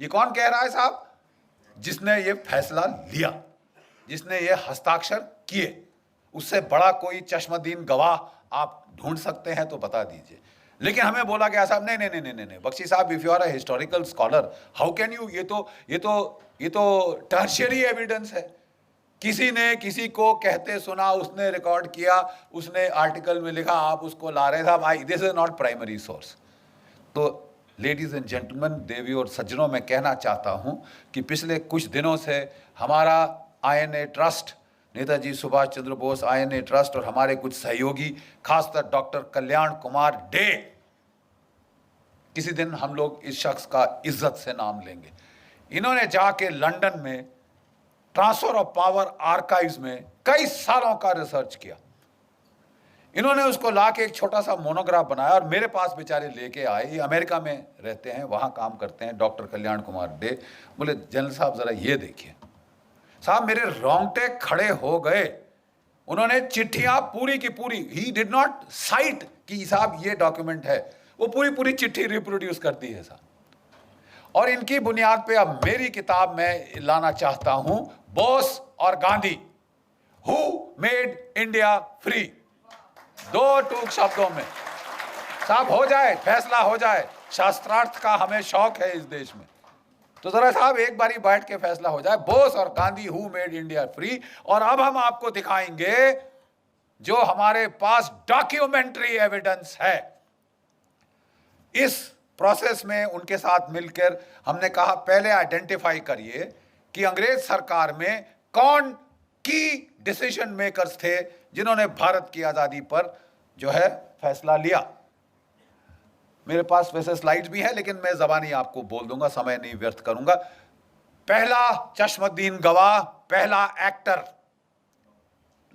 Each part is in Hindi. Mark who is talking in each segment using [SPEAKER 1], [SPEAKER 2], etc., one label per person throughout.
[SPEAKER 1] ये कौन कह रहा है साहब? जिसने ये फैसला लिया, जिसने ये हस्ताक्षर किए। उससे बड़ा कोई चश्मदीन गवाह आप ढूंढ सकते हैं तो बता दीजिए। लेकिन हमें बोला गया साहब नहीं नहीं नहीं नहीं नहीं बख्शी साहब, if you are a historical scholar how can you, ये तो टर्शियरी एविडेंस है। किसी ने किसी को कहते सुना, उसने रिकॉर्ड किया, उसने आर्टिकल में लिखा, आप उसको ला रहे साहब, this is not primary source. तो लेडीज एंड जेंटलमैन, देवियों और सज्जनों, मैं कहना चाहता हूं कि पिछले कुछ दिनों से हमारा INA trust, Netaji Subhas Chandra Bose INA trust और हमारे कुछ सहयोगी, खासकर डॉक्टर कल्याण कुमार डे, किसी दिन हम लोग इस शख्स का इज्जत से नाम लेंगे। इन्होंने जाके लंदन में ट्रांसफर ऑफ पावर आर्काइव्स में कई सालों का रिसर्च किया। इन्होंने उसको लाके एक छोटा सा मोनोग्राफ बनाया और मेरे पास बेचारे लेके आए। ये अमेरिका में रहते हैं, वहां काम करते हैं, डॉक्टर कल्याण कुमार डे। बोले जनरल साहब जरा ये देखिए। साहब मेरे रोंगटे खड़े हो गए। उन्होंने चिट्ठियां पूरी की पूरी, ही डिड नॉट साइट कि साहब ये डॉक्यूमेंट है, वो पूरी पूरी चिट्ठी रिप्रोड्यूस करती है साहब। और इनकी बुनियाद पे अब मेरी किताब में लाना चाहता हूं, बोस और Gandhi, who made India free. दो टूक शब्दों में साहब हो जाए, फैसला हो जाए। शास्त्रार्थ का हमें शौक है इस देश में, तो जरा साहब एक बारी बैठ के फैसला हो जाए, बोस और Gandhi, who made India free. और अब हम आपको दिखाएंगे जो हमारे पास डॉक्यूमेंट्री एविडेंस है। इस प्रोसेस में उनके साथ मिलकर हमने कहा पहले आइडेंटिफाई करिए कि अंग्रेज सरकार में कौन की डिसीजन मेकर्स थे जिन्होंने भारत की आजादी पर जो है फैसला लिया। मेरे पास वैसे स्लाइड्स भी हैं, लेकिन मैं जबानी आपको बोल दूंगा, समय नहीं व्यर्थ करूंगा। पहला चश्मदीन गवाह, पहला एक्टर,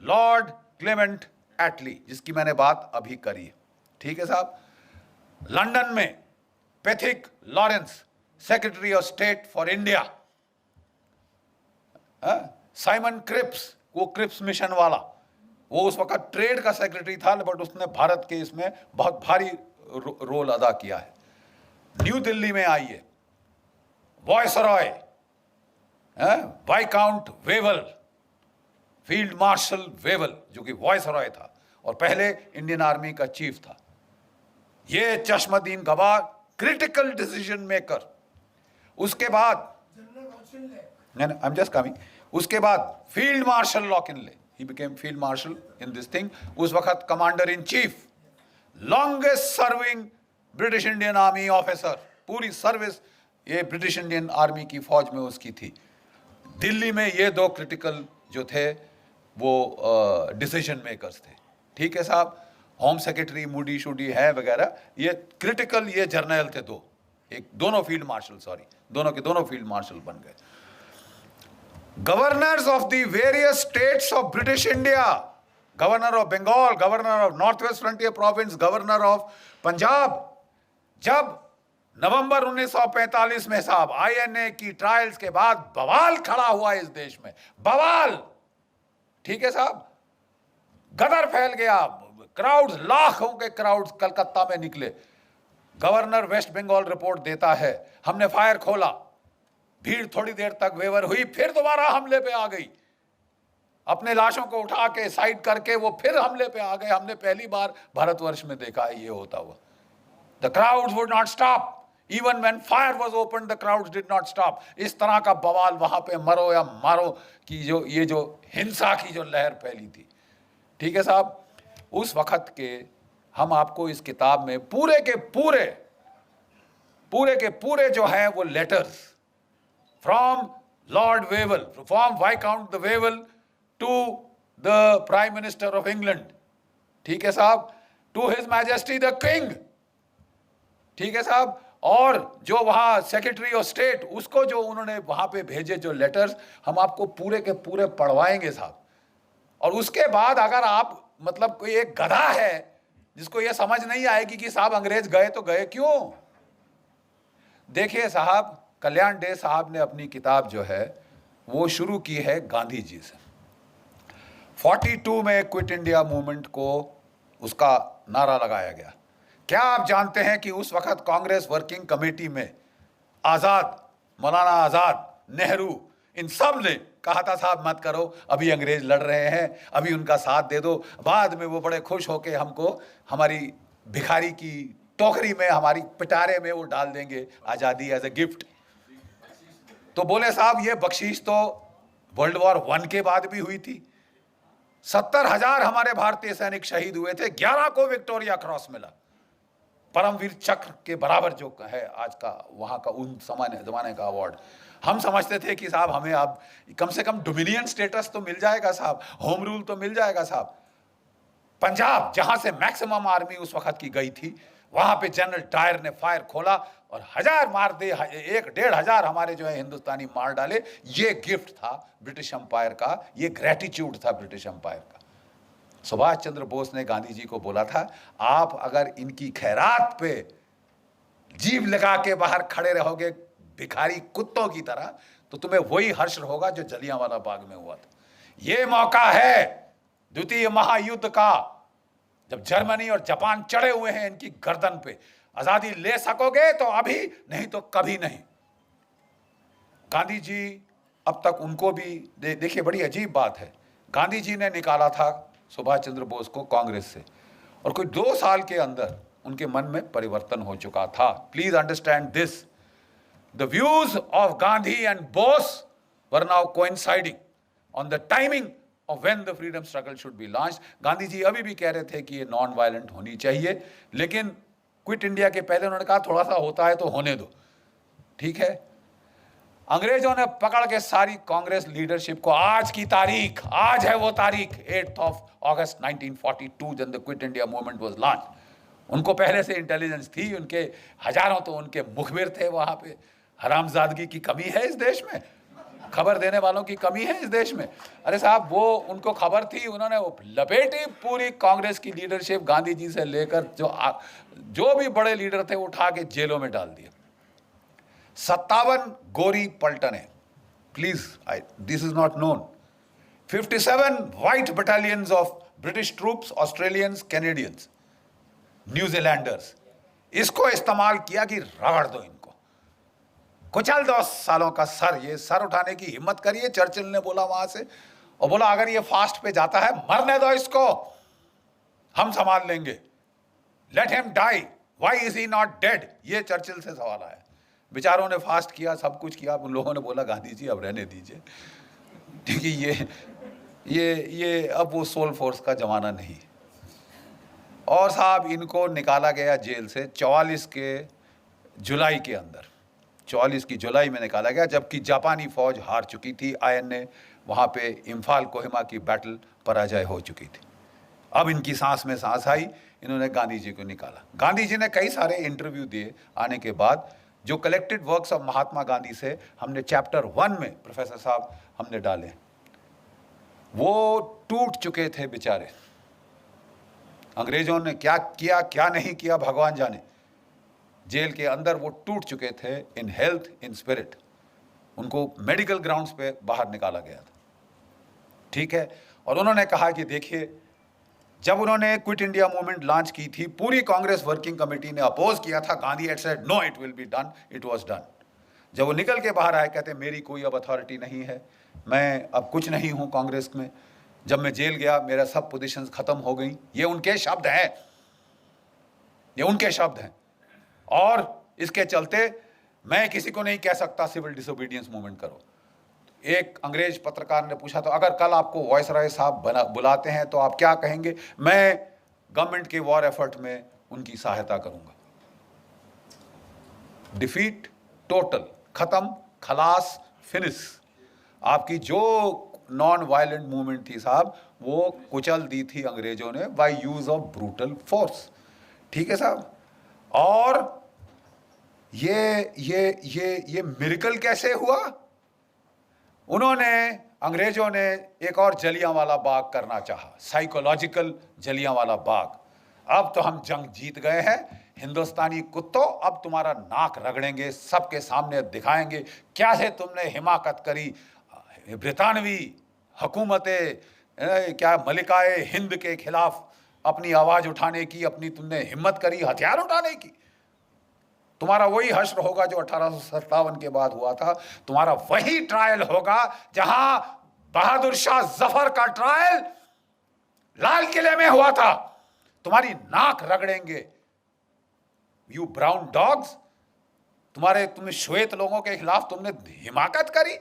[SPEAKER 1] लॉर्ड क्लेमेंट एटली, जिसकी मैंने बात अभी करी है। ठीक है साहब। लंदन में Pethick Lawrence, secretary of state for India, Simon Cripps, वो क्रिप्स मिशन वाला, वो उस वक्त ट्रेड का सेक्रेटरी था, बट उसने भारत के इसमें बहुत भारी रोल अदा किया है। न्यू दिल्ली में आइए, viceroy, viscount Wavell, field marshal Wavell, जो कि वॉयसरॉय था और पहले इंडियन आर्मी का चीफ था। ये चश्मदीन गवाह, क्रिटिकल डिसीजन मेकर। उसके बाद आई एम जस्ट कमिंग, उसके बाद फील्ड मार्शल लॉकिनले, he became field marshal in this thing, उस वक्त commander in chief, longest serving British Indian army officer, पूरी सर्विस ये ब्रिटिश इंडियन आर्मी की फौज में उसकी थी। दिल्ली में ये दो क्रिटिकल जो थे वो डिसीजन मेकर्स थे। ठीक है साहब। होम सेक्रेटरी मूडी शूडी है वगैरह, ये क्रिटिकल, ये जर्नल थे दो, एक दोनों फील्ड मार्शल, सॉरी दोनों के दोनों फील्ड मार्शल बन गए। Governors of the various states of British India, governor of Bengal, governor of North West Frontier Province, governor of Punjab, जब नवंबर 1945 में साहब INA की ट्रायल्स के बाद बवाल खड़ा हुआ इस देश में, बवाल। ठीक है साहब। गदर फैल गया, क्राउड्स, लाखों के क्राउड्स कलकत्ता में निकले। गवर्नर वेस्ट बंगाल रिपोर्ट देता है, हमने फायर खोला, भीड़ थोड़ी देर तक वेवर हुई, फिर दोबारा हमले पे आ गई। अपने लाशों को उठा के साइड करके वो फिर हमले पे आ गए। हमने पहली बार भारतवर्ष में देखा है ये होता हुआ। The crowds would not stop, even when fire was open the crowds did not stop. इस तरह का बवाल वहां पे, मरो या मारो की जो हिंसा की जो लहर फैली थी। ठीक है साहब। उस वक्त के हम आपको इस किताब में पूरे के पूरे जो हैं वो letters from Lord Wavell, from viscount the Wavell to the prime Minister of England, ठीक है साहब, to His Majesty the King, ठीक है साहब, और जो वहां सेक्रेटरी ऑफ स्टेट, उसको जो उन्होंने वहां पे भेजे जो लेटर्स, हम आपको पूरे के पूरे पढ़वाएंगे साहब। और उसके बाद अगर आप मतलब कोई एक गधा है जिसको ये समझ नहीं आएगी कि साहब अंग्रेज गए तो गए क्यों। देखिए साहब, कल्याण डे साहब ने अपनी किताब जो है वो शुरू की है गांधी जी से। 42 में क्विट इंडिया मूवमेंट को उसका नारा लगाया गया। क्या आप जानते हैं कि उस वक्त कांग्रेस वर्किंग कमेटी में आजाद मौलाना आजाद, नेहरू, इन सब ने कहा था साहब मत करो, अभी अंग्रेज लड़ रहे हैं, अभी उनका साथ दे दो, बाद में वो बड़े खुश होके हमको हमारी भिखारी की टोकरी में, हमारी पिटारे में वो डाल देंगे आजादी एज ए गिफ्ट। तो बोले साहब ये बख्शीश तो वर्ल्ड वॉर 1 के बाद भी हुई थी। 70,000 हमारे भारतीय सैनिक शहीद हुए थे, 11 को विक्टोरिया क्रॉस मिला, परमवीर चक्र के बराबर जो है आज का वहां का उन जमाने का अवार्ड। हम समझते थे कि साहब हमें अब कम से कम डोमिनियन स्टेटस तो मिल जाएगा साहब, होम रूल तो मिल जाएगा साहब। पंजाब जहां से मैक्सिमम आर्मी उस वक्त की गई थी, वहां पे जनरल डायर ने फायर खोला और 1000 मार दे, 1-1.5 हमारे जो है हिंदुस्तानी मार डाले। ये गिफ्ट था ब्रिटिश एम्पायर का, ये ग्रेटिट्यूड था ब्रिटिश एम्पायर का। सुभाष चंद्र बोस ने गांधी जी को बोला था, आप अगर इनकी खैरात पे जीभ लगा के बाहर खड़े रहोगे भिखारी कुत्तों की तरह, तो तुम्हें वही हर्ष होगा जो जलियांवाला बाग में हुआ था। ये मौका है द्वितीय महायुद्ध का, जब जर्मनी और जापान चढ़े हुए हैं इनकी गर्दन पे। आजादी ले सकोगे तो अभी, नहीं तो कभी नहीं। गांधी जी अब तक उनको भी देखिए, बड़ी अजीब बात है, गांधी जी ने निकाला था सुभाष चंद्र बोस को कांग्रेस से, और कोई 2 साल के अंदर उनके मन में परिवर्तन हो चुका था। Please understand this, the views of Gandhi and Bose were now coinciding on the timing of when the freedom struggle should be launched। Gandhi ji अभी भी कह रहे थे कि ये नॉन वायलेंट होनी चाहिए, लेकिन क्विट इंडिया के पहले उन्होंने कहा थोड़ा सा होता है तो होने दो, ठीक है। अंग्रेजों ने पकड़ के सारी कांग्रेस लीडरशिप को, आज की तारीख, आज है वो तारीख 8 अगस्त 1942 जब the quit India movement was launch. उनको पहले से इंटेलिजेंस थी, उनके हजारों तो उनके मुखबिर थे वहां पे। हरामजादगी की कमी है इस देश में, खबर देने वालों की कमी है इस देश में। अरे साहब वो उनको खबर थी, उन्होंने वो लपेटी पूरी कांग्रेस की लीडरशिप, गांधी जी से लेकर जो भी बड़े लीडर थे उठा के जेलों में डाल दिया। 57 गोरी पलटने, please this is not known. 57 white battalions of British troops, Australians, Canadians, New Zealanders, इसको इस्तेमाल किया कि रगड़ दो इनको, कुचल 10 सालों का सर। ये सर उठाने की हिम्मत करिए, चर्चिल ने बोला वहां से, और बोला अगर ये फास्ट पे जाता है मरने दो इसको, हम संभाल लेंगे, let him die, why is he not dead. ये चर्चिल से सवाल आया। बेचारों ने फास्ट किया, सब कुछ किया, उन लोगों ने बोला गांधी जी अब रहने दीजिए, ठीक है, ये अब वो सोल फोर्स का जमाना नहीं। और साहब इनको निकाला गया जेल से 44 के जुलाई के अंदर, 44 की जुलाई में निकाला गया, जबकि जापानी फौज हार चुकी थी। आयन ने वहाँ पे इम्फाल कोहिमा की बैटल पराजय हो चुकी थी। अब इनकी सांस में सांस आई, इन्होंने गांधी जी को निकाला। गांधी जी ने कई सारे इंटरव्यू दिए आने के बाद। जो collected works of Mahatma Gandhi से हमने चैप्टर 1 में प्रोफेसर साहब हमने डाले, वो टूट चुके थे बेचारे। अंग्रेजों ने क्या किया क्या नहीं किया भगवान जाने, जेल के अंदर वो टूट चुके थे, इन हेल्थ, इन स्पिरिट। उनको मेडिकल ग्राउंड्स पे बाहर निकाला गया था, ठीक है। और उन्होंने कहा कि देखिए, जब उन्होंने क्विट इंडिया मूवमेंट लॉन्च की थी, पूरी कांग्रेस वर्किंग कमेटी ने अपोज किया था। Gandhi had said no it will be done, it was done. जब वो निकल के बाहर आए, कहते मेरी कोई अब अथॉरिटी नहीं है, मैं अब कुछ नहीं हूं कांग्रेस में, जब मैं जेल गया मेरा सब पोजीशंस खत्म हो गई। ये उनके शब्द हैं, ये उनके शब्द हैं। और इसके चलते मैं किसी को नहीं कह सकता सिविल डिसोबीडियंस मूवमेंट करो। एक अंग्रेज पत्रकार ने पूछा, तो अगर कल आपको वायसराय साहब बुलाते हैं तो आप क्या कहेंगे? मैं गवर्नमेंट के वॉर एफर्ट में उनकी सहायता करूंगा। डिफीट, टोटल, खत्म, खलास, फिनिश। आपकी जो नॉन वायलेंट मूवमेंट थी साहब, वो कुचल दी थी अंग्रेजों ने by use of brutal force, ठीक है साहब। और ये मिरेकल कैसे हुआ? उन्होंने, अंग्रेजों ने एक और जलियांवाला बाग करना चाहा, साइकोलॉजिकल जलियांवाला बाग। अब तो हम जंग जीत गए हैं, हिंदुस्तानी कुत्तों, अब तुम्हारा नाक रगड़ेंगे, सबके सामने दिखाएंगे क्या से तुमने हिमाकत करी ब्रितानवी हुकूमतें, क्या मलिकाए हिंद के खिलाफ अपनी आवाज उठाने की, अपनी तुमने हिम्मत करी हथियार उठाने की। तुम्हारा वही हश्र होगा जो 1857 के बाद हुआ था। तुम्हारा वही ट्रायल होगा जहां बहादुर शाह जफर का ट्रायल लाल किले में हुआ था। तुम्हारी नाक रगड़ेंगे, यू ब्राउन डॉग्स। तुम श्वेत लोगों के खिलाफ तुमने हिमाकत करी।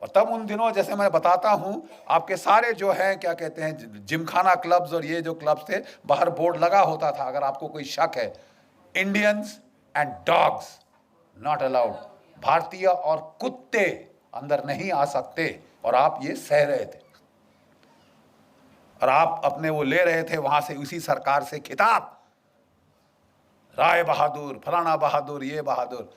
[SPEAKER 1] और तब उन दिनों, जैसे मैं बताता हूं, आपके सारे जो है क्या कहते हैं जिमखाना क्लब्स और ये जो क्लब्स थे, बाहर बोर्ड लगा होता था, अगर आपको कोई शक है, Indians and dogs not allowed, भारतीय और कुत्ते अंदर नहीं आ सकते। और आप ये सह रहे थे और आप अपने वो ले रहे थे वहां से, उसी सरकार से खिताब, राय बहादुर, फलाना बहादुर, ये बहादुर।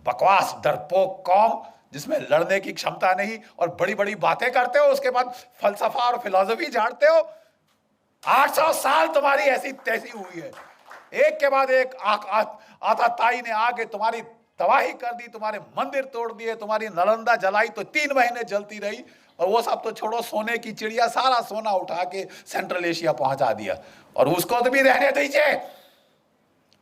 [SPEAKER 1] बकवास डरपोक कौम जिसमें लड़ने की क्षमता नहीं, और बड़ी बड़ी बातें करते हो, उसके बाद फलसफा और फिलॉसफी झाड़ते हो। 800 साल तुम्हारी ऐसी तैसी हुई है, एक के बाद एक आताताई ने आके तुम्हारी तबाही कर दी, तुम्हारे मंदिर तोड़ दिए, तुम्हारी नालंदा जलाई तो 3 महीने जलती रही। और वो सब तो छोड़ो, सोने की चिड़िया सारा सोना उठा के सेंट्रल एशिया पहुंचा दिया, और उसको तो भी रहने दीजिए।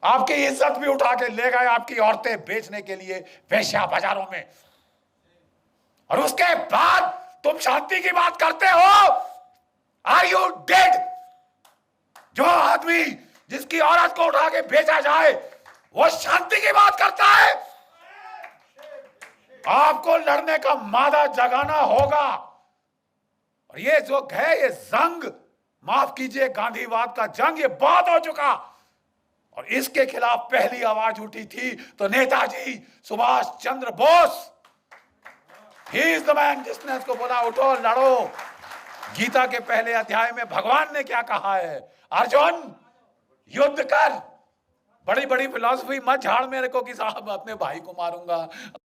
[SPEAKER 1] आपकी इज्जत भी उठा के ले गए, आपकी औरतें बेचने के लिए वेश्या बाजारों में। और उसके बाद तुम शांति की बात करते हो। Are you dead? जो आदमी जिसकी औरत को उठा के बेचा जाए वो शांति की बात करता है। आपको लड़ने का मादा जगाना होगा। और ये जो है, ये जंग, माफ कीजिए, गांधीवाद का जंग, ये बहुत हो चुका। और इसके खिलाफ पहली आवाज उठी थी तो Netaji Subhas Chandra Bose, he is the man, जिसने इसको बोला उठो लड़ो। गीता के पहले अध्याय में भगवान ने क्या कहा है? अर्जुन युद्ध कर। बड़ी बड़ी फिलॉसफी मत झाड़ मेरे को कि साहब अपने भाई को मारूंगा,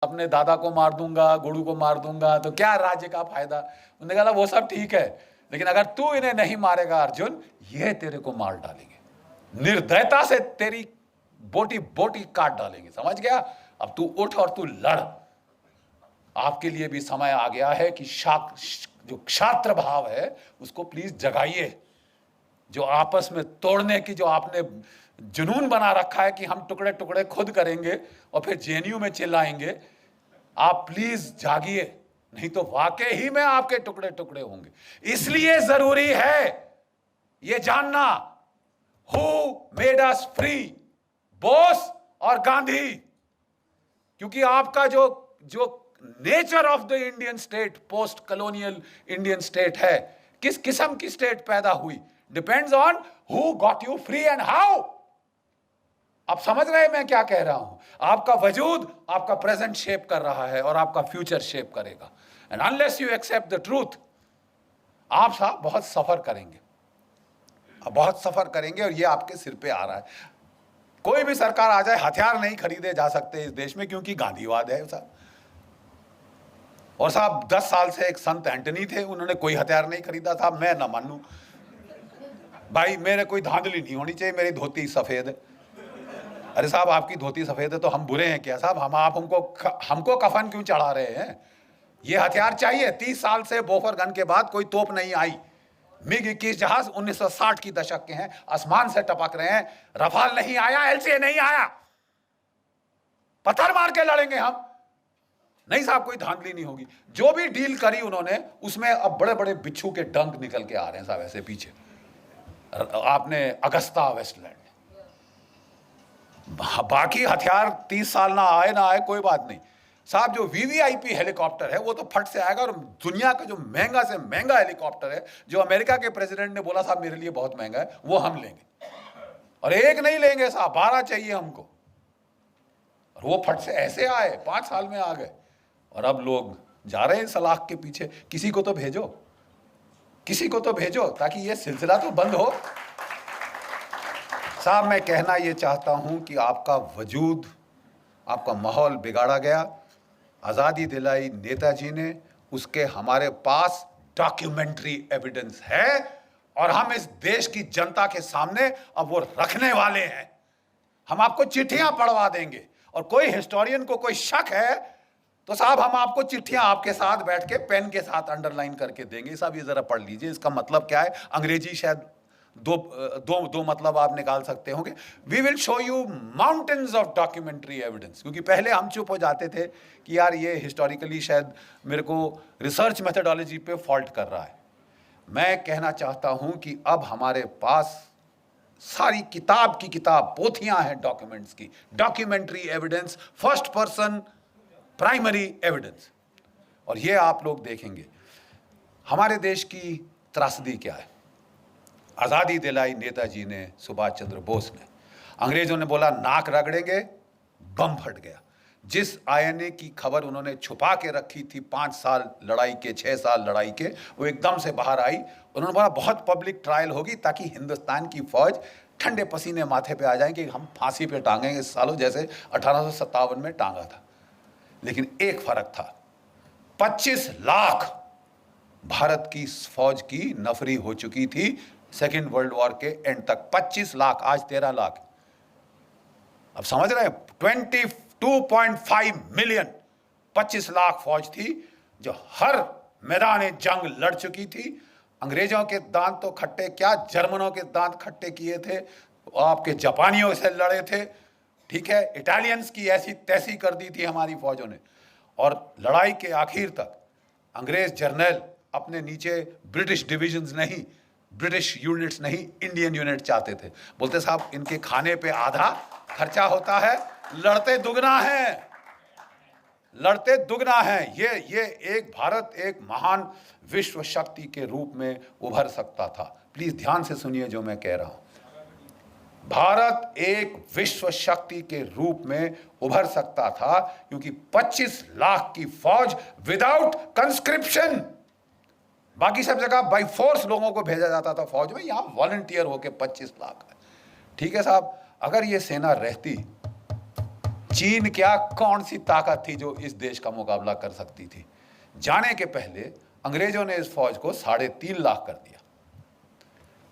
[SPEAKER 1] अपने दादा को मार दूंगा, गुरु को मार दूंगा तो क्या राज्य का फायदा। उन्होंने कहा वो सब ठीक है, लेकिन अगर तू इन्हें नहीं मारेगा अर्जुन, ये तेरे को मार डालेंगे, निर्दयता से तेरी बोटी बोटी काट डालेंगे। समझ गया? अब तू उठ और तू लड़। आपके लिए भी समय आ गया है कि जो क्षात्र भाव है उसको प्लीज जगाइए। जो आपस में तोड़ने की जो आपने जुनून बना रखा है कि हम टुकड़े टुकड़े खुद करेंगे और फिर जेएनयू में चिल्लाएंगे, आप प्लीज जागिए, नहीं तो वाकई ही में आपके टुकड़े टुकड़े होंगे। इसलिए जरूरी है ये जानना, who made us free, Bose और गांधी। क्योंकि आपका जो nature of the Indian state, post colonial Indian state है, किस किस्म की स्टेट पैदा हुई, depends on who got you free and how. आप समझ रहे हैं मैं क्या कह रहा हूं? आपका वजूद आपका प्रेजेंट शेप कर रहा है और आपका फ्यूचर शेप करेगा। And unless you accept the truth, आप साहब बहुत सफर करेंगे, बहुत सफर करेंगे। और ये आपके सिर पे आ रहा है। कोई भी सरकार आ जाए, हथियार नहीं खरीदे जा सकते इस देश में, क्योंकि गांधीवाद है साहब। और साहब 10 साल से एक संत एंटनी थे, उन्होंने कोई हथियार नहीं खरीदा। साहब मैं ना मानूं भाई, मेरे कोई धांधली नहीं होनी चाहिए, मेरी धोती सफेद है। अरे साहब आपकी धोती सफेद है तो हम बुरे हैं क्या साहब? हमको कफन क्यों चढ़ा रहे हैं? ये हथियार चाहिए। 30 साल से बोफर गन के बाद कोई तोप नहीं आई। मिग 21 जहाज 1960 की दशक के हैं, आसमान से टपक रहे हैं। रफाल नहीं आया, एलसीए नहीं आया, पत्थर मार के लड़ेंगे हम। नहीं साहब, कोई धांधली नहीं होगी। जो भी डील करी उन्होंने, उसमें अब बड़े बड़े बिच्छू के डंक निकल के आ रहे हैं साहब ऐसे पीछे। आपने अगस्ता वेस्टलैंड, बाकी हथियार 30 साल ना आए कोई बात नहीं साहब। जो वीवीआईपी हेलीकॉप्टर है वो तो फट से आएगा। और दुनिया का जो महंगा से महंगा हेलीकॉप्टर है, जो अमेरिका के प्रेसिडेंट ने बोला साहब मेरे लिए बहुत महंगा है, वो हम लेंगे। और एक नहीं लेंगे साहब, 12 चाहिए हमको। और वो फट से ऐसे आए, 5 साल में आ गए। और अब लोग जा रहे हैं सलाख के पीछे। किसी को तो भेजो, किसी को तो भेजो, ताकि ये सिलसिला तो बंद हो। साहब मैं कहना ये चाहता हूं कि आपका वजूद, आपका माहौल बिगाड़ा गया। आज़ादी दिलाई नेताजी ने, उसके हमारे पास डॉक्यूमेंट्री एविडेंस है, और हम इस देश की जनता के सामने अब वो रखने वाले हैं। हम आपको चिट्ठियां पढ़वा देंगे। और कोई हिस्टोरियन को कोई शक है तो साहब हम आपको चिट्ठियां आपके साथ बैठ के पेन के साथ अंडरलाइन करके देंगे। साहब ये जरा पढ़ लीजिए, इसका मतलब क्या है। अंग्रेजी शायद दो मतलब आप निकाल सकते होंगे। We will show you mountains of documentary evidence, क्योंकि पहले हम चुप हो जाते थे कि यार ये हिस्टोरिकली शायद मेरे को रिसर्च मेथडोलॉजी पे फॉल्ट कर रहा है। मैं कहना चाहता हूं कि अब हमारे पास सारी किताब की किताब पोथियां हैं डॉक्यूमेंट्स की, documentary evidence, first person primary evidence. और ये आप लोग देखेंगे हमारे देश की त्रासदी क्या है। आज़ादी दिलाई नेताजी ने, सुभाष चंद्र बोस ने। अंग्रेजों ने बोला नाक रगड़ेंगे, बम फट गया। जिस आईएनए की खबर उन्होंने छुपा के रखी थी 5 साल लड़ाई के, 6 साल लड़ाई के, वो एकदम से बाहर आई। उन्होंने बोला बहुत पब्लिक ट्रायल होगी ताकि हिंदुस्तान की फौज ठंडे पसीने माथे पे आ जाए कि हम फांसी पे टांगेंगे सालों, जैसे 1857 में टांगा था। लेकिन एक फर्क था, 25 लाख भारत की फौज की नफरी हो चुकी थी सेकेंड वर्ल्ड वॉर के एंड तक। 25 लाख, आज 13 लाख। अब समझ रहे हैं, 22.5 मिलियन, 25 लाख फौज थी जो हर मैदान जंग लड़ चुकी थी। अंग्रेजों के दांत तो खट्टे क्या, जर्मनों के दांत खट्टे किए थे, आपके जापानियों से लड़े थे, ठीक है, इटालियंस की ऐसी तैसी कर दी थी हमारी फौजों ने। और लड़ाई के आखिर तक अंग्रेज जर्नल अपने नीचे ब्रिटिश डिविजन्स नहीं, ब्रिटिश यूनिट्स नहीं, इंडियन यूनिट चाहते थे। बोलते साहब इनके खाने पे आधा खर्चा होता है, लड़ते दुगना है, लड़ते दुगना है। ये एक भारत एक महान विश्व शक्ति के रूप में उभर सकता था। प्लीज ध्यान से सुनिए जो मैं कह रहा हूं। भारत एक विश्व शक्ति के रूप में उभर सकता था क्योंकि 25 लाख की फौज विदाउट कंस्क्रिप्शन, बाकी सब जगह बाई फोर्स लोगों को भेजा जाता था फौज में, यहां वॉलंटियर होके 25 लाख है। ठीक है साहब, अगर ये सेना रहती, चीन क्या कौन सी ताकत थी जो इस देश का मुकाबला कर सकती थी। जाने के पहले अंग्रेजों ने इस फौज को 3.5 लाख कर दिया,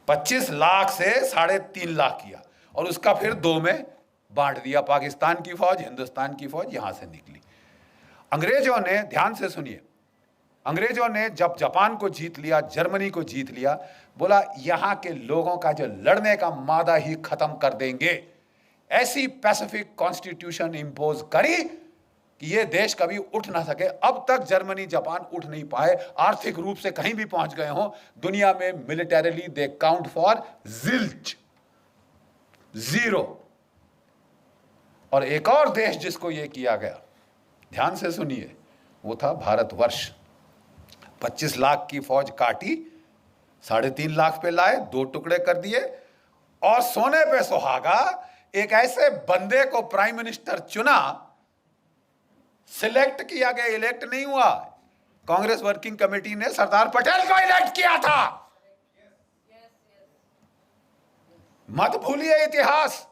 [SPEAKER 1] 25 लाख से 3.5 लाख किया और उसका फिर 2 में बांट दिया। पाकिस्तान की फौज, हिंदुस्तान की फौज यहां से निकली। अंग्रेजों ने, ध्यान से सुनिए, अंग्रेजों ने जब जापान को जीत लिया, जर्मनी को जीत लिया, बोला यहां के लोगों का जो लड़ने का मादा ही खत्म कर देंगे। ऐसी पैसिफिक कॉन्स्टिट्यूशन इंपोज करी कि ये देश कभी उठ ना सके। अब तक जर्मनी जापान उठ नहीं पाए, आर्थिक रूप से कहीं भी पहुंच गए हो दुनिया में, militarily they count for zilch, 0। और एक और देश जिसको ये किया गया, ध्यान से सुनिए, वो था भारतवर्ष। 25 लाख की फौज काटी, 3.5 लाख पे लाए, 2 टुकड़े कर दिए और सोने पे सुहागा एक ऐसे बंदे को प्राइम मिनिस्टर चुना, सिलेक्ट किया गया, इलेक्ट नहीं हुआ। कांग्रेस वर्किंग कमेटी ने सरदार पटेल को इलेक्ट किया था। मत भूलिए इतिहास,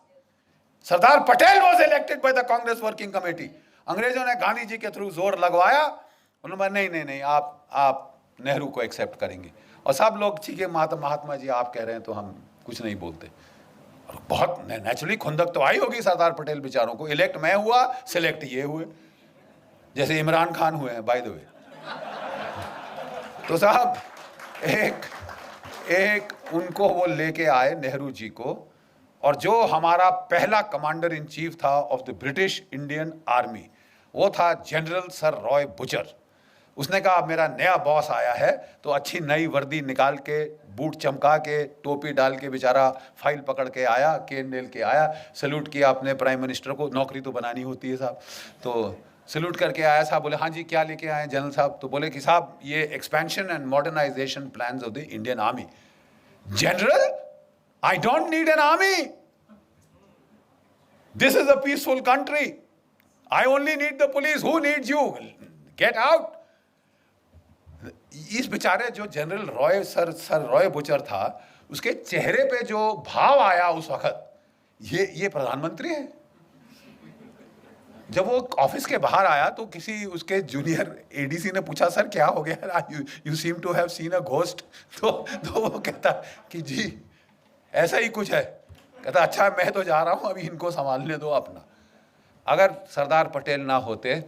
[SPEAKER 1] Sardar Patel was elected by the Congress working committee. अंग्रेजों ने गांधी जी के थ्रू जोर लगवाया, उन्होंने नहीं आप नेहरू को एक्सेप्ट करेंगे। और सब लोग ठीक है महात्मा जी आप कह रहे हैं तो हम कुछ नहीं बोलते। और बहुत नेचुरली खुंदक तो आई होगी सरदार पटेल बेचारों को, इलेक्ट मैं हुआ, सिलेक्ट ये हुए, जैसे इमरान खान हुए हैं बाय द वे। तो साहब एक उनको वो लेके आए नेहरू जी को, और जो हमारा पहला कमांडर इन चीफ था of the British Indian army, वो था जनरल सर रॉय बुचर। उसने कहा मेरा नया बॉस आया है, तो अच्छी नई वर्दी निकाल के, बूट चमका के, टोपी डाल के बेचारा फाइल पकड़ के आया, केन नेल के आया, सैल्यूट किया अपने प्राइम मिनिस्टर को, नौकरी तो बनानी होती है साहब, तो सैल्यूट करके आया साहब। बोले हाँ जी क्या लेके आए जनरल साहब? तो बोले कि साहब ये expansion and modernization plans of the Indian army. General, I don't need an army, this is a peaceful country, I only need the police, who needs you, get out. इस बेचारे जो general Roy sir Roy Bucher था, उसके चेहरे पे जो भाव आया उस वक्त, ये प्रधानमंत्री है। जब वो ऑफिस के बाहर आया तो किसी उसके जूनियर एडीसी ने पूछा सर क्या हो गया, you seem to have seen a ghost. तो वो कहता कि जी ऐसा ही कुछ है। कहता अच्छा मैं तो जा रहा हूं, अभी इनको संभालने दो अपना। अगर सरदार पटेल ना होते,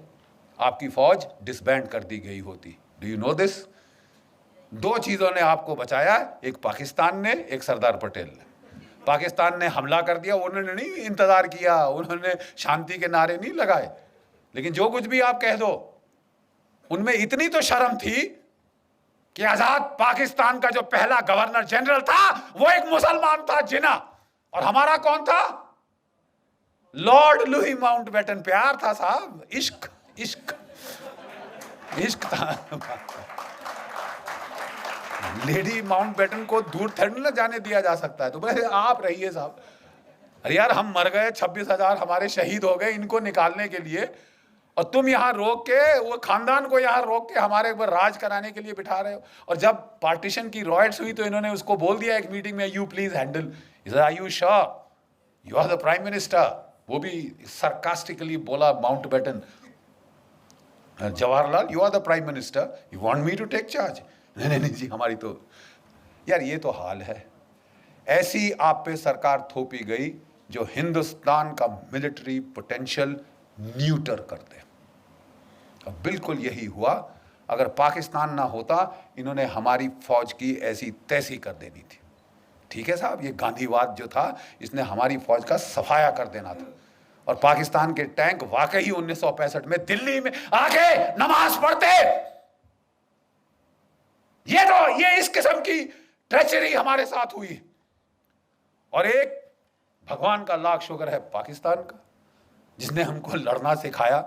[SPEAKER 1] आपकी फौज डिसबैंड कर दी गई होती। Do you know this? दो चीजों ने आपको बचाया, एक पाकिस्तान ने, एक सरदार पटेल ने। पाकिस्तान ने हमला कर दिया, उन्होंने नहीं इंतजार किया, उन्होंने शांति के नारे नहीं लगाए। लेकिन जो कुछ भी आप कह दो, उनमें इतनी तो शर्म थी कि आजाद पाकिस्तान का जो पहला गवर्नर जनरल था वो एक मुसलमान था, जिना। और हमारा कौन था? Lord Louis Mountbatten. प्यार था साहब, इश्क इश्क इश्क था। लेडी माउंटबेटन को दूर थोड़ी ना जाने दिया जा सकता है, तो बोले आप रहिए साहब। अरे यार, हम मर गए, 26,000 हमारे शहीद हो गए इनको निकालने के लिए, और तुम यहां रोक के, वो खानदान को यहां रोक के हमारे ऊपर राज कराने के लिए बिठा रहे हो। और जब पार्टीशन की रॉयट्स हुई तो इन्होंने उसको बोल दिया एक मीटिंग में, you please handle. Are you sure you are the prime minister? वो भी सरकास्टिकली बोला Mountbatten, Jawaharlal you are the prime minister, you want me to take charge? नहीं नहीं जी, हमारी तो यार ये तो हाल है। ऐसी आप पे सरकार थोपी गई जो हिंदुस्तान का मिलिट्री पोटेंशियल न्यूटर कर दे। अब बिल्कुल यही हुआ। अगर पाकिस्तान ना होता, इन्होंने हमारी फौज की ऐसी तैसी कर देनी थी। ठीक है साहब, ये गांधीवाद जो था, इसने हमारी फौज का सफाया कर देना था। और पाकिस्तान के टैंक वाकई 1965 में दिल्ली में आके नमाज पढ़ते। ये इस किस्म की ट्रेचरी हमारे साथ हुई। और एक भगवान का लाख शुक्र है पाकिस्तान का, जिसने हमको लड़ना सिखाया,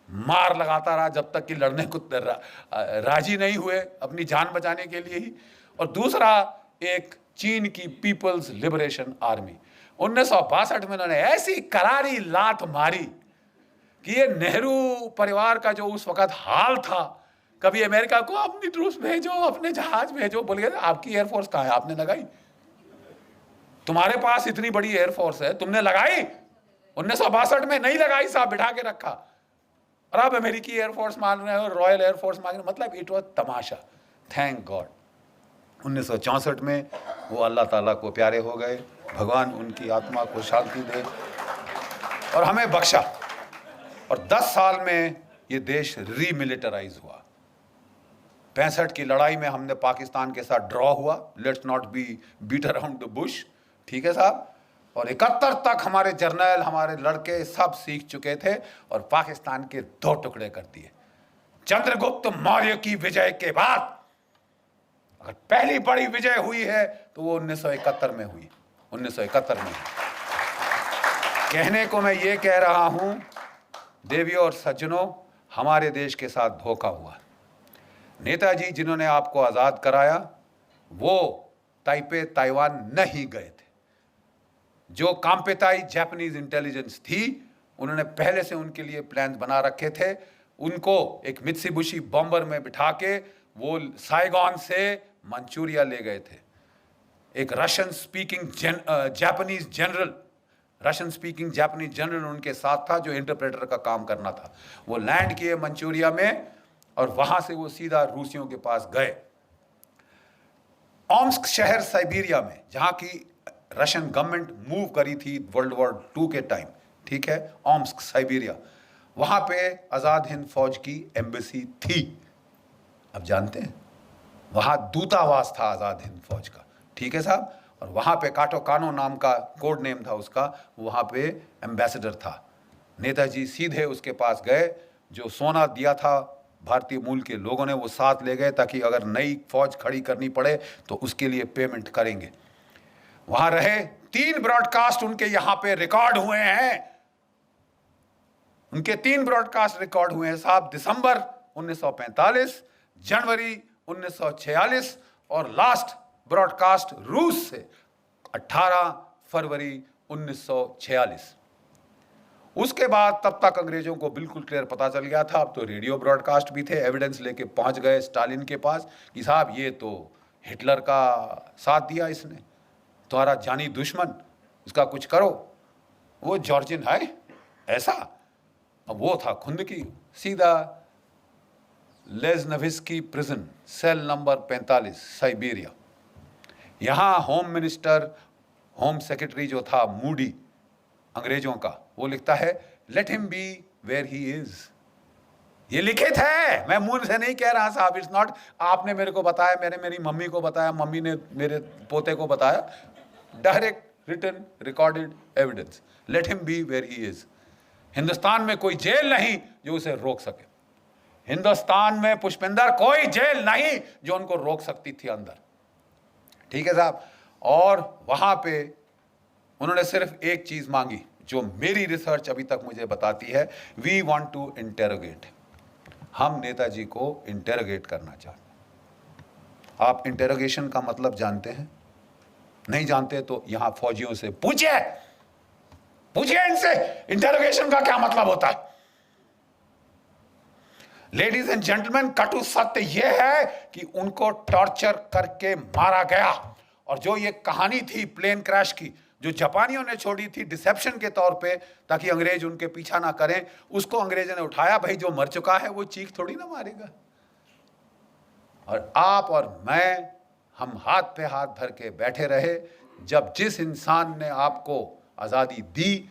[SPEAKER 1] मार लगाता रहा जब तक कि लड़ने को राजी नहीं हुए अपनी जान बचाने के लिए ही। और दूसरा, एक चीन की पीपल्स लिबरेशन आर्मी। 1962 में उन्होंने ऐसी करारी लात मारी कि ये नेहरू परिवार का जो उस वक्त हाल था, कभी अमेरिका को अपनी ट्रूप्स भेजो, अपने जहाज भेजो, बोल गए आपकी एयरफोर्स कहाँ है, आपने लगाई? तुम्हारे पास इतनी बड़ी एयरफोर्स है, तुमने लगाई? 1962 में नहीं लगाई साहब, बिठा के रखा। और आप अमेरिकी एयरफोर्स मान रहे हो, रॉयल एयरफोर्स मान रहे हो, मतलब it was Tamasha. Thank God 1964 में वो अल्लाह ताला को प्यारे हो गए, भगवान उनकी आत्मा को शांति दे और हमें बख्शा। और 10 साल में ये देश रीमिलिटराइज हुआ। 65 की लड़ाई में हमने पाकिस्तान के साथ ड्रॉ हुआ, let's not be beat around the bush, ठीक है साहब। और 71 तक हमारे जर्नल, हमारे लड़के सब सीख चुके थे और पाकिस्तान के 2 टुकड़े कर दिए। चंद्रगुप्त मौर्य की विजय के बाद अगर पहली बड़ी विजय हुई है तो वो 1971 में हुई। 1971 में। कहने को मैं ये कह रहा हूं, देवियों और सज्जनों, हमारे देश के साथ धोखा हुआ। नेताजी जिन्होंने आपको आज़ाद कराया, वो ताइपे ताइवान नहीं गए थे। जो कांपेताई जापानीज इंटेलिजेंस थी, उन्होंने पहले से उनके लिए प्लान बना रखे थे। उनको एक मित्सुबिशी बॉम्बर में बिठा के वो साइगॉन से मंचूरिया ले गए थे। एक रशियन स्पीकिंग जापानीज जनरल उनके साथ था, जो इंटरप्रेटर का काम करना था। वो लैंड किए मंचूरिया में और वहां से वो सीधा रूसियों के पास गए। ओम्स्क शहर साइबेरिया में, जहां की रशियन गवर्नमेंट मूव करी थी वर्ल्ड वॉर 2 के टाइम, ठीक है, ओम्स्क साइबेरिया, वहां पे आजाद हिंद फौज की एम्बेसी थी। अब जानते हैं, वहां दूतावास था आजाद हिंद फौज का, ठीक है साहब। और वहां पे काटो कानो नाम का कोड नेम था उसका, वहां पे एम्बेसडर था। नेताजी सीधे उसके पास गए, जो सोना दिया था भारतीय मूल के लोगों ने वो साथ ले गए, ताकि अगर नई फौज खड़ी करनी पड़े तो उसके लिए पेमेंट करेंगे। वहां रहे, 3 ब्रॉडकास्ट उनके यहां पे रिकॉर्ड हुए हैं। उनके 3 ब्रॉडकास्ट रिकॉर्ड हुए हैं साहब, दिसंबर 1945, जनवरी 1946 और लास्ट ब्रॉडकास्ट रूस से 18 फरवरी 1946। उसके बाद तब तक अंग्रेजों को बिल्कुल क्लियर पता चल गया था। अब तो रेडियो ब्रॉडकास्ट भी थे, एविडेंस लेके पहुंच गए स्टालिन के पास कि साहब ये तो हिटलर का साथ दिया इसने, तुम्हारा जानी दुश्मन, इसका कुछ करो। वो जॉर्जिन है ऐसा, अब वो था खुंद की, सीधा लेज़नविस्की प्रिजन, सेल नंबर 45, साइबेरिया। यहाँ होम मिनिस्टर, होम सेक्रेटरी जो था मूडी अंग्रेजों का, वो लिखता है, let him be where he is, ये लिखित है, मैं मुंह से नहीं कह रहा साहब। इट्स नॉट आपने मेरे को बताया, मैंने मेरी मम्मी को बताया, मम्मी ने मेरे पोते को बताया। Direct written recorded evidence. Let him be where he is. Hindustan में कोई जेल नहीं जो उसे रोक सके। हिंदुस्तान में पुष्पिंदर कोई जेल नहीं जो उनको रोक सकती थी अंदर। ठीक है साहब। और वहां पे उन्होंने सिर्फ एक चीज मांगी जो मेरी रिसर्च अभी तक मुझे बताती है, वी वांट टू इंटेरोगेट। हम नेताजी को इंटेरोगेट करना चाहते हैं। आप इंटेरोगेशन का मतलब जानते हैं? नहीं जानते तो यहां फौजियों से पूछिए, पूछिए इनसे इंटेरोगेशन का क्या मतलब होता है। लेडीज एंड जेंटलमैन, कटु सत्य यह है कि उनको टॉर्चर करके मारा गया। और जो ये कहानी थी प्लेन क्रैश की, जो जापानियों ने छोड़ी थी डिसेप्शन के तौर पे ताकि अंग्रेज उनके पीछा ना करें, उसको अंग्रेजों ने उठाया। भाई जो मर चुका है वो चीख थोड़ी ना मारेगा। और आप और मैं, हम हाथ पे हाथ धर के बैठे रहे। जब जिस इंसान ने आपको आजादी दी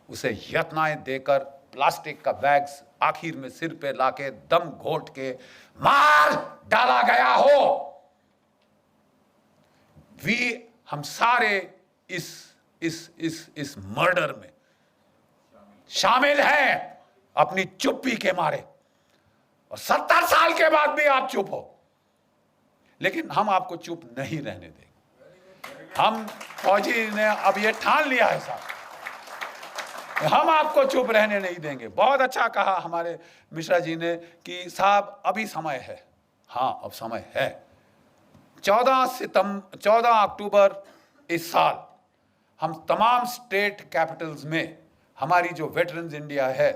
[SPEAKER 1] उसे यत्नाएं देकर प्लास्टिक का बैग्स आखिर में सिर पे लाके दम घोट के मार डाला गया हो। हम सारे इस मर्डर में शामिल हैं अपनी चुप्पी के मारे। और 70 साल के बाद भी आप चुप हो, लेकिन हम आपको चुप नहीं रहने देंगे। हम फौजी ने अब ये ठान लिया है साहब, हम आपको चुप रहने नहीं देंगे। बहुत अच्छा कहा हमारे मिश्रा जी ने कि साहब अभी समय है। हाँ, अब समय है। 14 अक्टूबर इस साल हम तमाम स्टेट कैपिटल्स में हमारी जो वेटरन्स इंडिया है,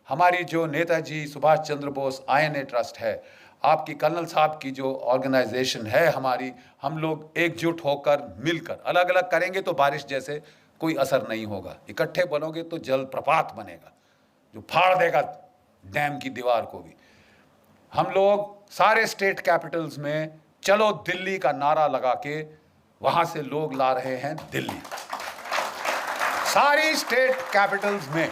[SPEAKER 1] हमारी जो नेताजी सुभाष चंद्र बोस INA ट्रस्ट है, आपकी कर्नल साहब की जो ऑर्गेनाइजेशन है हमारी, हम लोग एकजुट होकर मिलकर, अलग अलग करेंगे तो बारिश जैसे कोई असर नहीं होगा। इकट्ठे बनोगे तो जलप्रपात बनेगा जो फाड़ देगा डैम की दीवार को भी। हम लोग सारे स्टेट कैपिटल्स में चलो दिल्ली का नारा लगा के वहां से लोग ला रहे हैं दिल्ली। सारी स्टेट कैपिटल्स में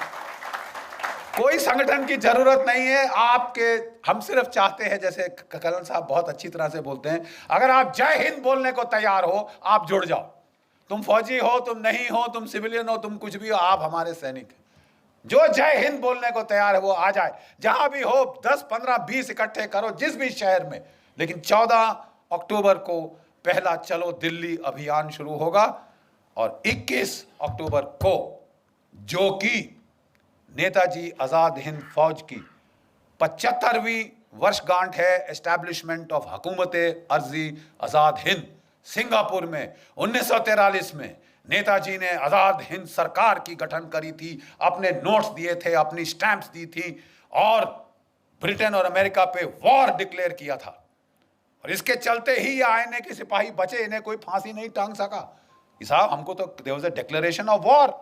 [SPEAKER 1] कोई संगठन की जरूरत नहीं है आपके। हम सिर्फ चाहते हैं, जैसे कर्नल साहब बहुत अच्छी तरह से बोलते हैं, अगर आप जय हिंद बोलने को तैयार हो आप जुड़ जाओ। तुम फौजी हो, तुम नहीं हो, तुम सिविलियन हो, तुम कुछ भी हो, आप हमारे सैनिक हैं। जो जय हिंद बोलने को तैयार है वो आ जाए। जहां भी हो 10, 15, 20 इकट्ठे करो जिस भी शहर में। लेकिन 14 अक्टूबर को पहला चलो दिल्ली अभियान शुरू होगा। और 21 अक्टूबर को, जो कि नेताजी आजाद हिंद फौज की 75वीं वर्षगांठ है एस्टैब्लिशमेंट ऑफ हुकूमत अर्जी आजाद हिंद, सिंगापुर में 1943 में नेताजी ने आजाद हिंद सरकार की गठन करी थी, अपने नोट्स दिए थे, अपनी स्टैंप्स दी थी और ब्रिटेन और अमेरिका पे वॉर डिक्लेयर किया था। और इसके चलते ही ये INA के सिपाही बचे, इन्हें कोई फांसी नहीं टांग सका। साहब हमको तो there was a declaration of war,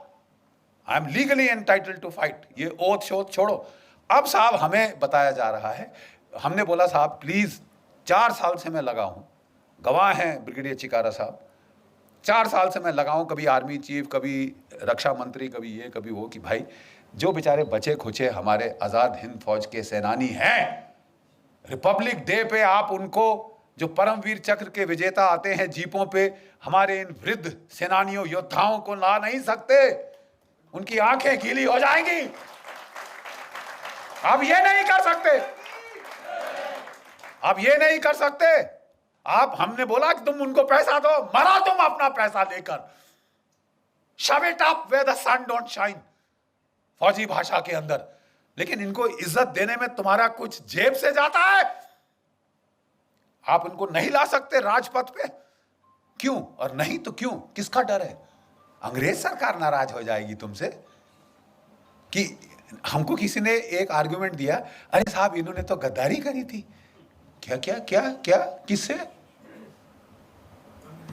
[SPEAKER 1] I am legally entitled to fight. ये ओथ शोथ छोड़ो। अब साहब हमें बताया जा रहा है, हमने बोला साहब प्लीज, 4 साल से मैं लगा हूं, गवाह हैं ब्रिगेडियर चिकारा साहब, 4 साल से मैं लगा हूं, कभी आर्मी चीफ, कभी रक्षा मंत्री, कभी ये कभी वो, कि भाई जो बेचारे बचे खुचे हमारे आजाद हिंद फौज के सेनानी हैं, रिपब्लिक डे पे आप उनको, जो परमवीर चक्र के विजेता आते हैं जीपों पे, हमारे इन वृद्ध सेनानियों योद्धाओं को ला नहीं सकते, उनकी आंखें गीली हो जाएंगी। आप ये नहीं कर सकते, आप ये नहीं कर सकते। आप, हमने बोला कि तुम उनको पैसा दो, मरा तुम अपना पैसा लेकर, shove it up where the sun don't shine, फौजी भाषा के अंदर। लेकिन इनको इज्जत देने में तुम्हारा कुछ जेब से जाता है। आप उनको नहीं ला सकते राजपथ पे, क्यों? और नहीं तो क्यों? किसका डर है? अंग्रेज सरकार नाराज हो जाएगी तुमसे। कि हमको किसी ने एक आर्गुमेंट दिया, अरे साहब इन्होंने तो गद्दारी करी थी। क्या क्या क्या क्या? किससे?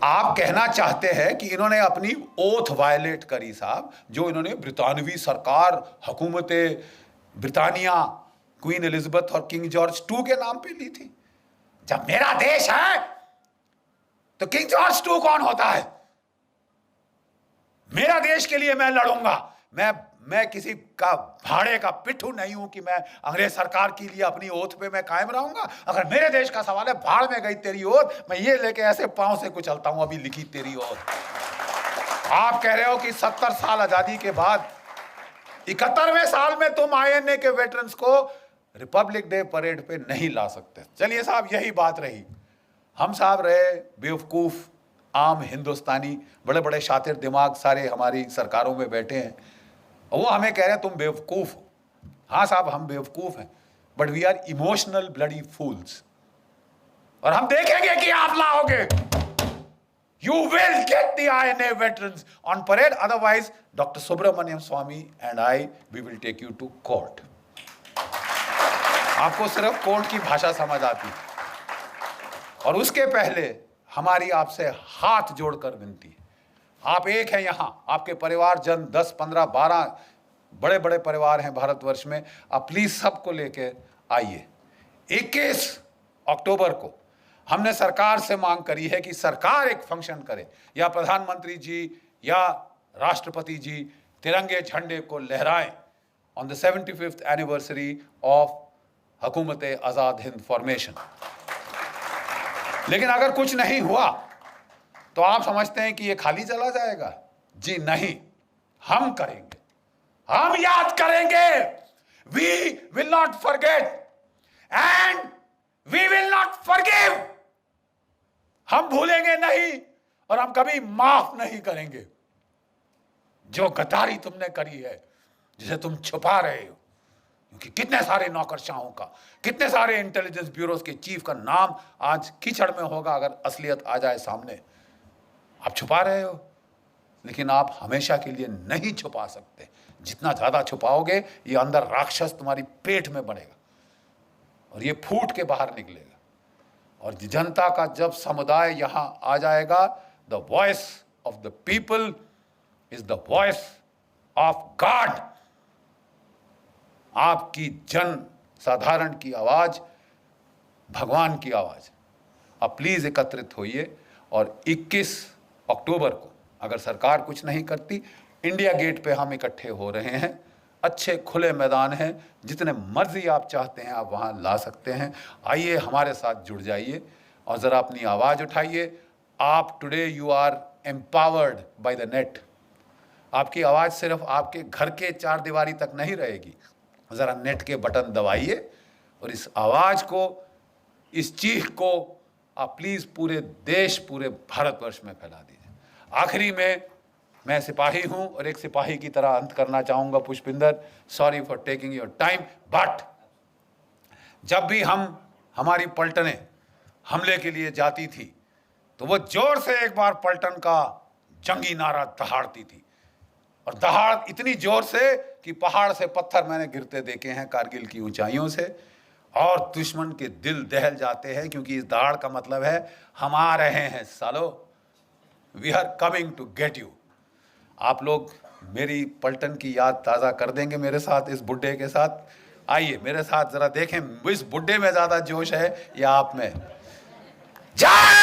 [SPEAKER 1] आप कहना चाहते हैं कि इन्होंने अपनी ओथ वायलेट करी साहब, जो इन्होंने ब्रितानवी सरकार, हुकूमत ब्रिटानिया, क्वीन एलिजाबेथ और किंग जॉर्ज II के नाम पे ली थी। जब मेरा देश है तो किंग जॉर्ज II कौन होता है? मेरा देश के लिए मैं लड़ूंगा। मैं किसी का भाड़े का पिट्ठू नहीं हूं कि मैं अंग्रेज सरकार के लिए अपनी ओथ पे मैं कायम रहूंगा। अगर मेरे देश का सवाल है, भाड़ में गई तेरी ओथ, मैं ये लेके ऐसे पांव से कुचलता हूं, अभी लिखी तेरी ओथ। आप कह रहे हो कि 70 साल आजादी के बाद 71वें साल में तुम INA के वेटरन्स को रिपब्लिक डे परेड पे नहीं ला सकते। चलिए साहब, यही बात रही। हम साहब रहे बेवकूफ आम हिंदुस्तानी, बड़े बड़े शातिर दिमाग सारे हमारी सरकारों में बैठे हैं, और वो हमें कह रहे हैं तुम बेवकूफ हो। हाँ साहब, हम बेवकूफ हैं, but we are emotional bloody fools. और हम देखेंगे कि आप लाओगे। You will get the INA veterans on parade, otherwise Dr. Subramaniam Swamy and I, we will take you to court. आपको सिर्फ कोर्ट की भाषा समझ आती है। और उसके पहले हमारी आपसे हाथ जोड़कर विनती है, आप एक हैं यहां, आपके परिवार जन 10, 15, 12 बड़े बड़े परिवार हैं भारतवर्ष में, आप प्लीज सबको लेके आइए। 21 अक्टूबर को हमने सरकार से मांग करी है कि सरकार एक फंक्शन करे, या प्रधानमंत्री जी या राष्ट्रपति जी तिरंगे झंडे को लहराएं on the 75th anniversary of Hukumat Azad Hind formation. लेकिन अगर कुछ नहीं हुआ तो आप समझते हैं कि ये खाली चला जाएगा? जी नहीं, हम करेंगे, हम याद करेंगे। We will not forget and we will not forgive. हम भूलेंगे नहीं और हम कभी माफ नहीं करेंगे। जो गद्दारी तुमने करी है, जिसे तुम छुपा रहे हो, क्योंकि कितने सारे नौकरशाहों का, कितने सारे इंटेलिजेंस ब्यूरोज के चीफ का नाम आज कीचड़ में होगा अगर असलियत आ जाए सामने। आप छुपा रहे हो, लेकिन आप हमेशा के लिए नहीं छुपा सकते। जितना ज्यादा छुपाओगे, ये अंदर राक्षस तुम्हारी पेट में बढ़ेगा और ये फूट के बाहर निकलेगा। और जनता का जब समुदाय यहां आ जाएगा, the voice of the people is the voice of God. आपकी जन साधारण की आवाज भगवान की आवाज। आप प्लीज एकत्रित होइए और 21 अक्टूबर को अगर सरकार कुछ नहीं करती, इंडिया गेट पे हम इकट्ठे हो रहे हैं। अच्छे खुले मैदान हैं, जितने मर्जी आप चाहते हैं आप वहां ला सकते हैं। आइए हमारे साथ जुड़ जाइए और ज़रा अपनी आवाज़ उठाइए। आप today you are empowered by the net. आपकी आवाज़ सिर्फ आपके घर के 4 दीवारी तक नहीं रहेगी। ज़रा नेट के बटन दबाइए और इस आवाज़ को, इस चीख को आप प्लीज़ पूरे देश, पूरे भारतवर्ष में फैला दीजिए। आखिरी में मैं सिपाही हूं और एक सिपाही की तरह अंत करना चाहूँगा। Pushpinder, sorry for taking your time, but जब भी हमारी पलटनें हमले के लिए जाती थी तो वो जोर से एक बार पलटन का जंगी नारा दहाड़ती थी, और दहाड़ इतनी जोर से कि पहाड़ से पत्थर मैंने गिरते देखे हैं कारगिल की ऊंचाइयों से, और दुश्मन के दिल दहल जाते हैं, क्योंकि इस दहाड़ का मतलब है हम आ रहे हैं सालो, we are coming to get you. आप लोग मेरी पलटन की याद ताज़ा कर देंगे मेरे साथ, इस बुड्ढे के साथ। आइए मेरे साथ जरा देखें, इस बुड्ढे में ज़्यादा जोश है या आप में? जय